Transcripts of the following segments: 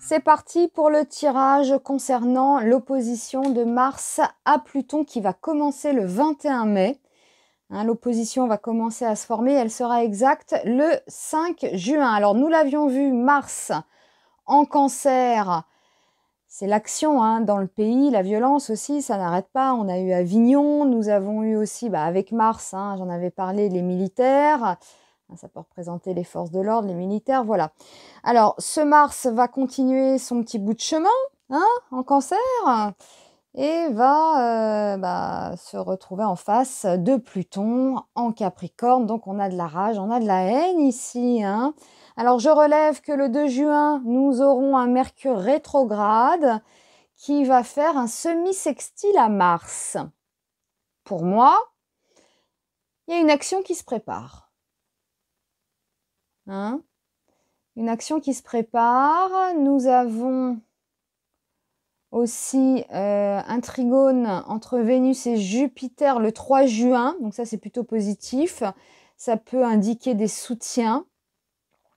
C'est parti pour le tirage concernant l'opposition de Mars à Pluton qui va commencer le 21 mai. Hein, l'opposition va commencer à se former, elle sera exacte le 5 juin. Alors nous l'avions vu, Mars en Cancer, c'est l'action hein, dans le pays, la violence aussi, ça n'arrête pas. On a eu Avignon, nous avons eu aussi avec Mars, hein, j'en avais parlé, les militaires. Ça peut représenter les forces de l'ordre, les militaires, voilà. Alors, ce Mars va continuer son petit bout de chemin hein, en Cancer et va se retrouver en face de Pluton en Capricorne. Donc, on a de la rage, on a de la haine ici. Hein. Alors, je relève que le 2 juin, nous aurons un Mercure rétrograde qui va faire un semi-sextile à Mars. Pour moi, il y a une action qui se prépare. Hein, une action qui se prépare. Nous avons aussi un trigone entre Vénus et Jupiter le 3 juin. Donc ça, c'est plutôt positif. Ça peut indiquer des soutiens.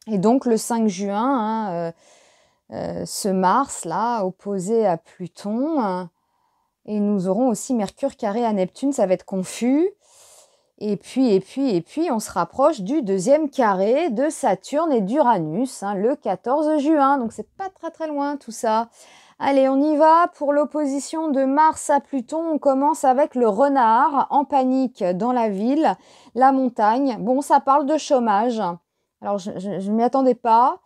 Et donc, le 5 juin, ce Mars-là, opposé à Pluton. Et nous aurons aussi Mercure carré à Neptune. Ça va être confus. Et puis, on se rapproche du deuxième carré de Saturne et d'Uranus, hein, le 14 juin. Donc, c'est pas très loin tout ça. Allez, on y va. Pour l'opposition de Mars à Pluton, on commence avec le renard en panique dans la ville, la montagne. Bon, ça parle de chômage. Alors, je ne m'y attendais pas.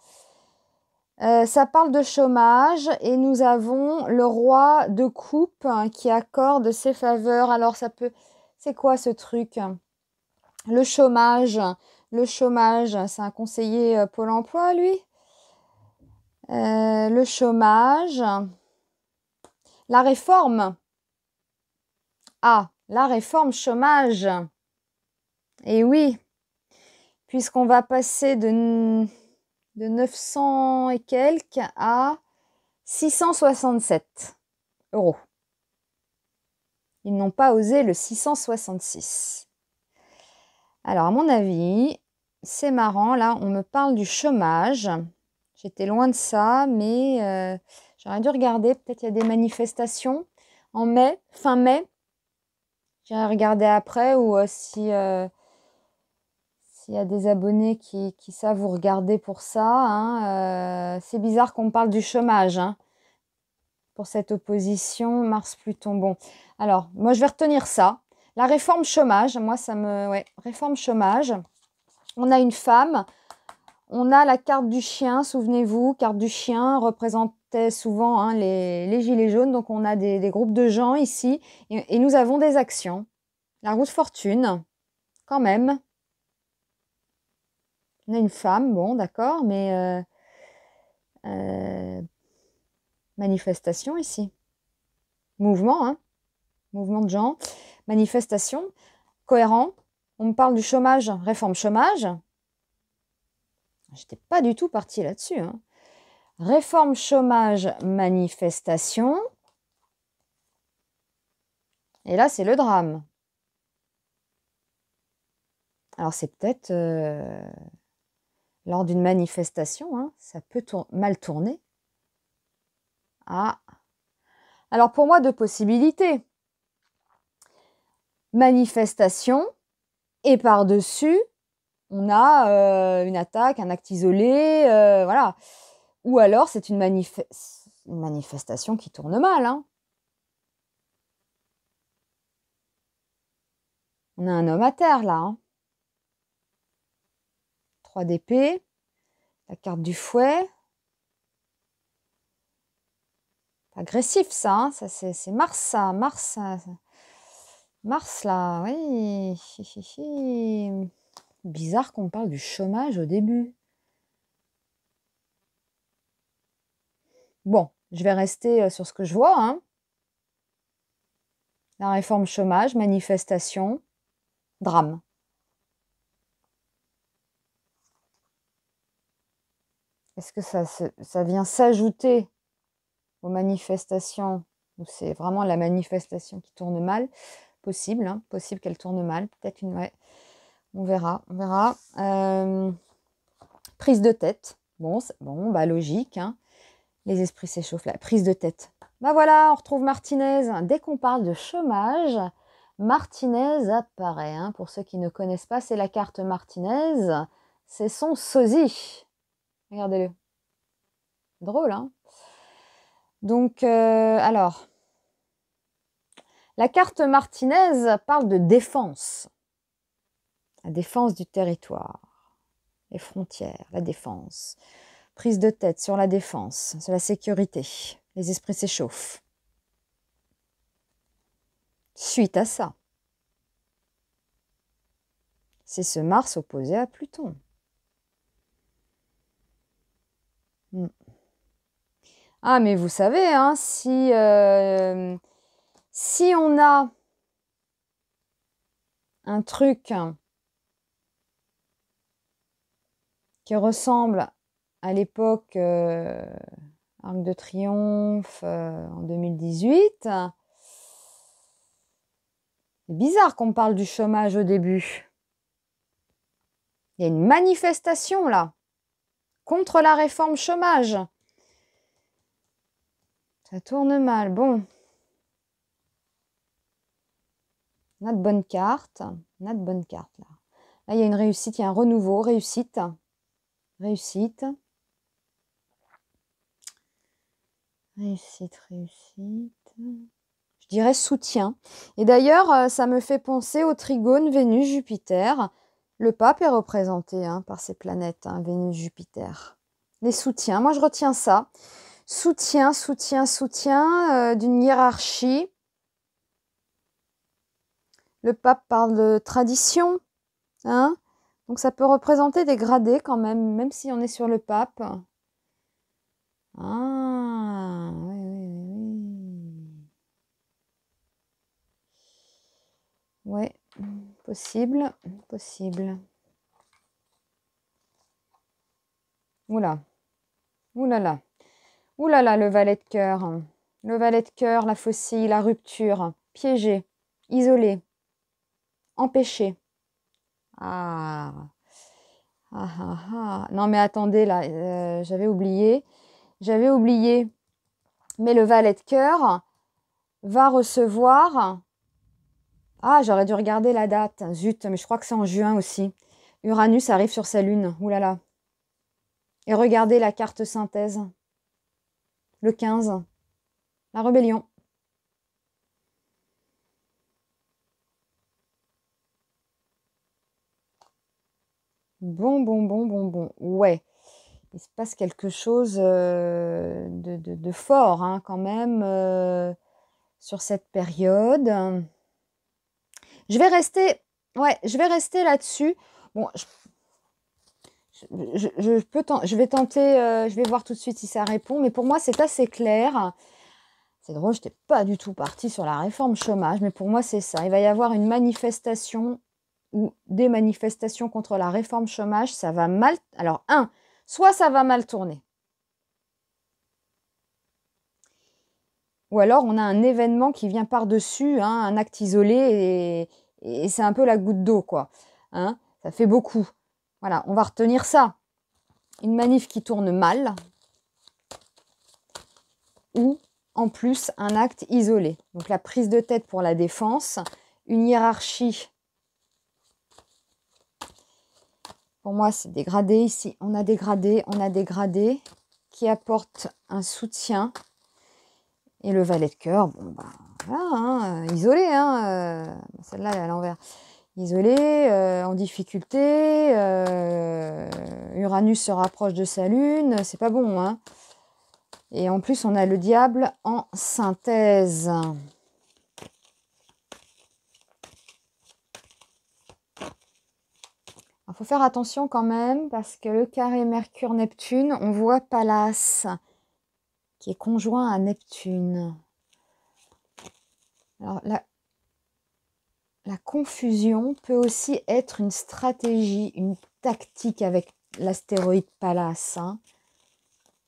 Ça parle de chômage et nous avons le roi de coupe hein, qui accorde ses faveurs. Alors, ça peut... C'est quoi ce truc ? Le chômage, c'est un conseiller Pôle emploi, lui. Le chômage, la réforme. Ah, la réforme chômage. Et oui, puisqu'on va passer de 900 et quelques à 667 €. Ils n'ont pas osé le 666. Alors, à mon avis, c'est marrant. Là, on me parle du chômage. J'étais loin de ça, mais j'aurais dû regarder. Peut-être il y a des manifestations en mai, fin mai. J'irai regarder après ou s'il y a des abonnés qui savent vous regarder pour ça. Hein, c'est bizarre qu'on me parle du chômage hein, pour cette opposition Mars-Pluton. Bon, alors, moi, je vais retenir ça. La réforme chômage, moi, ça me... Ouais, réforme chômage. On a une femme, on a la carte du chien, souvenez-vous, carte du chien représentait souvent hein, les gilets jaunes. Donc, on a des groupes de gens ici et nous avons des actions. La roue de fortune, quand même. On a une femme, bon, d'accord, mais manifestation ici. Mouvement, hein, mouvement de gens. Manifestation, cohérent. On me parle du chômage, réforme chômage. J'étais pas du tout partie là-dessus. Hein. Réforme chômage, manifestation. Et là, c'est le drame. Alors, c'est peut-être lors d'une manifestation, hein, ça peut mal tourner. Ah. Alors, pour moi, deux possibilités. Manifestation et par-dessus, on a une attaque, un acte isolé, voilà. Ou alors, c'est une manifestation qui tourne mal. Hein. On a un homme à terre, là. Hein. 3 d'épée, la carte du fouet. Agressif, ça. Hein. Ça c'est Mars, ça. Mars, là, oui. Bizarre qu'on parle du chômage au début. Bon, je vais rester sur ce que je vois. Hein. La réforme chômage, manifestation, drame. Est-ce que ça vient s'ajouter aux manifestations, ou c'est vraiment la manifestation qui tourne mal? Possible, hein, possible qu'elle tourne mal. Peut-être une... Ouais. On verra, on verra. Prise de tête. Bon, bon bah logique, hein. Les esprits s'échauffent là. Prise de tête. Bah voilà, on retrouve Martinez. Dès qu'on parle de chômage, Martinez apparaît. Hein. Pour ceux qui ne connaissent pas, c'est la carte Martinez. C'est son sosie. Regardez-le. Drôle, hein. Donc, alors, la carte Martinez parle de défense. La défense du territoire. Les frontières, la défense. Prise de tête sur la défense, sur la sécurité. Les esprits s'échauffent. Suite à ça, c'est ce Mars opposé à Pluton. Ah, mais vous savez, hein, si on a un truc qui ressemble à l'époque Arc de Triomphe en 2018, c'est bizarre qu'on parle du chômage au début. Il y a une manifestation là, contre la réforme chômage. Ça tourne mal. Bon. On a de bonnes cartes. On a de bonnes cartes là. Là, il y a une réussite, il y a un renouveau. Réussite. Réussite. Réussite, réussite. Je dirais soutien. Et d'ailleurs, ça me fait penser au trigone Vénus-Jupiter. Le pape est représenté hein, par ces planètes, hein, Vénus-Jupiter. Les soutiens, moi je retiens ça. Soutien, soutien, soutien d'une hiérarchie. Le pape parle de tradition. Hein, donc ça peut représenter des gradés quand même si on est sur le pape. Ah, oui, oui, oui. Ouais, possible, possible. Oula, oulala, oulala, le valet de cœur. Le valet de cœur, la faucille, la rupture, piégé, isolé, empêché. Ah, ah, ah, ah. Non mais attendez là, j'avais oublié. Mais le valet de cœur va recevoir... Ah, j'aurais dû regarder la date. Zut, mais je crois que c'est en juin aussi. Uranus arrive sur sa lune. Ouh là là. Et regardez la carte synthèse. Le 15. La rébellion. Bon. Ouais. Il se passe quelque chose de fort hein, quand même sur cette période. Je vais rester là-dessus. Bon, je vais tenter, je vais voir tout de suite si ça répond, mais pour moi c'est assez clair. C'est drôle, je n'étais pas du tout partie sur la réforme chômage, mais pour moi c'est ça. Il va y avoir une manifestation ou des manifestations contre la réforme chômage, ça va mal. Alors, soit ça va mal tourner. Ou alors on a un événement qui vient par-dessus, hein, un acte isolé, et c'est un peu la goutte d'eau, quoi. Hein, ça fait beaucoup. Voilà, on va retenir ça. Une manif qui tourne mal, ou en plus un acte isolé. Donc la prise de tête pour la défense, une hiérarchie. Pour moi, c'est dégradé ici. On a dégradé qui apportent un soutien. Et le valet de cœur, bon, bah, voilà, hein, isolé, hein, celle-là, elle est à l'envers. Isolé, en difficulté, Uranus se rapproche de sa lune, c'est pas bon, hein. Et en plus, on a le diable en synthèse. Il faut faire attention quand même, parce que le carré Mercure-Neptune, on voit Pallas, qui est conjoint à Neptune. Alors, la confusion peut aussi être une stratégie, une tactique avec l'astéroïde Pallas. Hein.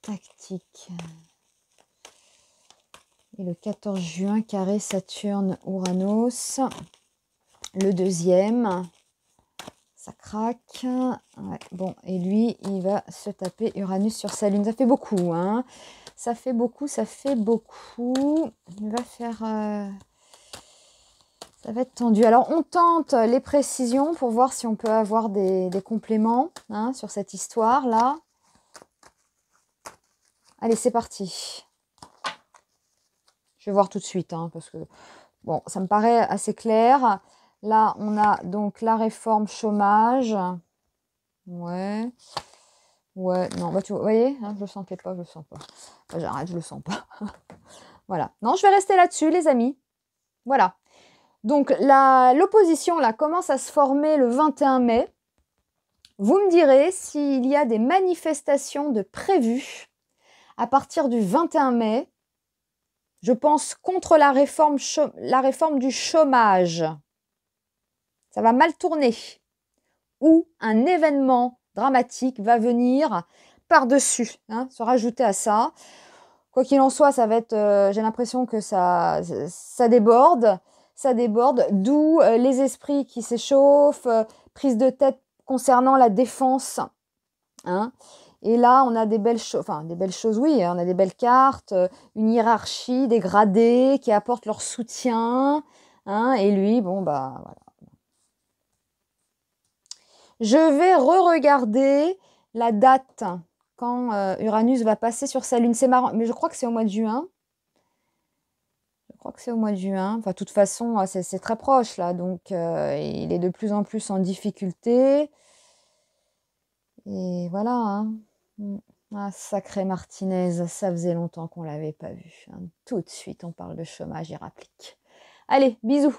tactique. Et le 14 juin, carré Saturne-Uranus. Le deuxième, ça craque. Ouais, bon, et lui, il va se taper Uranus sur sa lune. Ça fait beaucoup, hein. Ça fait beaucoup, ça fait beaucoup. Il va faire... ça va être tendu. Alors, on tente les précisions pour voir si on peut avoir des compléments, hein, sur cette histoire-là. Allez, c'est parti. Je vais voir tout de suite, hein, parce que, bon, ça me paraît assez clair. Là, on a donc la réforme chômage. Ouais. Ouais, non, bah, vous voyez, hein, je le sentais pas, je le sens pas. Bah, j'arrête, je le sens pas. Voilà. Non, je vais rester là-dessus, les amis. Voilà. Donc, l'opposition, là, commence à se former le 21 mai. Vous me direz s'il y a des manifestations de prévues à partir du 21 mai. Je pense contre la réforme du chômage. Ça va mal tourner. Ou un événement dramatique va venir par-dessus, hein, se rajouter à ça. Quoi qu'il en soit, ça va être, j'ai l'impression que ça déborde, d'où les esprits qui s'échauffent, prise de tête concernant la défense, hein. Et là, on a des belles choses, enfin des belles choses, oui, on a des belles cartes, une hiérarchie, des gradés qui apportent leur soutien, hein, et lui, bon, bah, voilà. Je vais re-regarder la date quand Uranus va passer sur sa lune. C'est marrant, mais je crois que c'est au mois de juin. Je crois que c'est au mois de juin. Enfin, de toute façon, c'est très proche, là. Donc, il est de plus en plus en difficulté. Et voilà, hein. Ah, sacré Martinez, ça faisait longtemps qu'on ne l'avait pas vu, hein. Tout de suite, on parle de chômage, il rapplique. Allez, bisous.